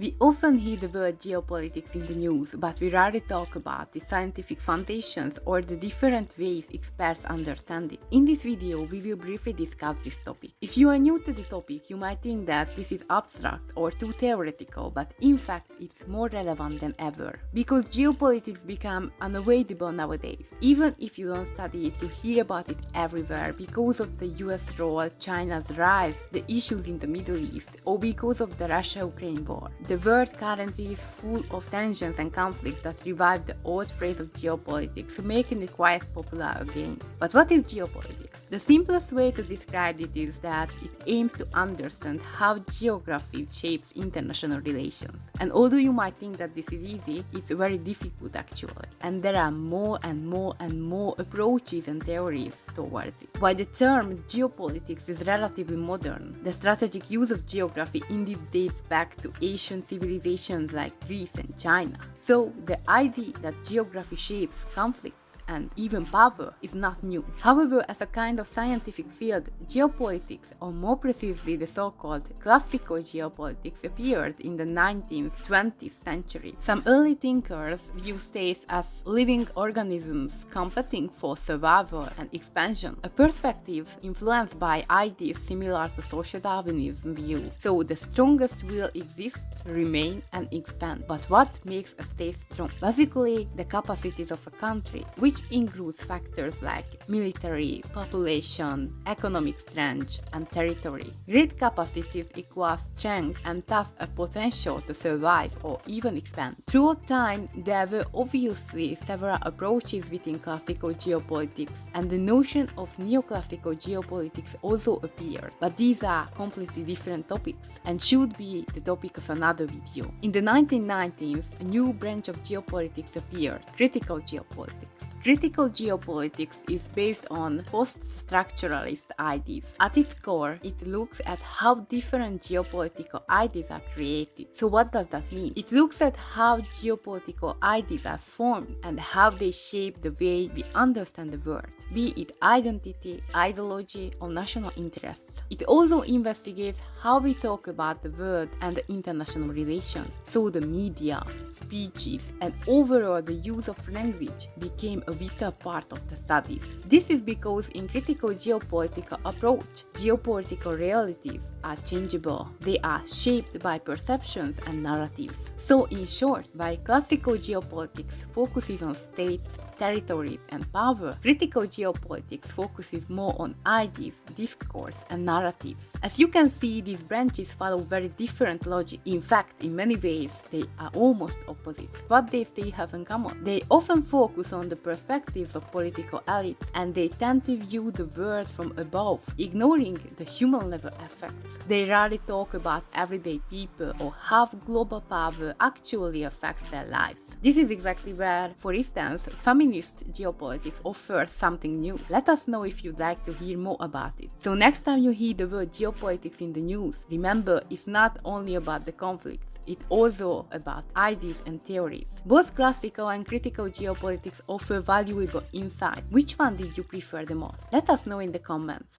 We often hear the word geopolitics in the news, but we rarely talk about the scientific foundations or the different ways experts understand it. In this video, we will briefly discuss this topic. If you are new to the topic, you might think that this is abstract or too theoretical, but in fact, it's more relevant than ever. Because geopolitics become unavoidable nowadays. Even if you don't study it, you hear about it everywhere because of the US role, China's rise, the issues in the Middle East, or because of the Russia-Ukraine war. The world currently is full of tensions and conflicts that revive the old phrase of geopolitics, making it quite popular again. But what is geopolitics? The simplest way to describe it is that it aims to understand how geography shapes international relations. And although you might think that this is easy, it's very difficult actually. And there are more and more approaches and theories towards it. While the term geopolitics is relatively modern, the strategic use of geography indeed dates back to ancient civilizations like Greece and China. So the idea that geography shapes conflicts and even power is not new. However, as a kind of scientific field, geopolitics, or more precisely the so-called classical geopolitics, appeared in the 19th, 20th century. Some early thinkers view states as living organisms competing for survival and expansion, a perspective influenced by ideas similar to social Darwinism view. So the strongest will exist, remain and expand. But what makes a state strong? Basically, the capacities of a country, which includes factors like military, population, economic strength, and territory. Great capacities equal strength and thus a potential to survive or even expand. Throughout time, there were obviously several approaches within classical geopolitics, and the notion of neoclassical geopolitics also appeared. But these are completely different topics and should be the topic of another video. In the 1990s, a new branch of geopolitics appeared, critical geopolitics. Critical geopolitics is based on post-structuralist ideas. At its core, it looks at how different geopolitical ideas are created. So what does that mean? It looks at how geopolitical ideas are formed and how they shape the way we understand the world, be it identity, ideology, or national interests. It also investigates how we talk about the world and the international relations. So the media, speeches, and overall the use of language became a vital part of the studies. This is because in critical geopolitical approach, geopolitical realities are changeable. They are shaped by perceptions and narratives. So in short, while classical geopolitics focuses on states, territories, and power, critical geopolitics focuses more on ideas, discourse, and narratives. As you can see, these branches follow very different logic. In fact, in many ways, they are almost opposites. What they still have in common? They often focus on the perspectives of political elites, and they tend to view the world from above, ignoring the human level effects. They rarely talk about everyday people or how global power actually affects their lives. This is exactly where, for instance, feminist geopolitics offers something new. Let us know if you'd like to hear more about it. So next time you hear the word geopolitics in the news, remember it's not only about the conflicts, it's also about ideas and theories. Both classical and critical geopolitics offer valuable insight. Which one did you prefer the most? Let us know in the comments.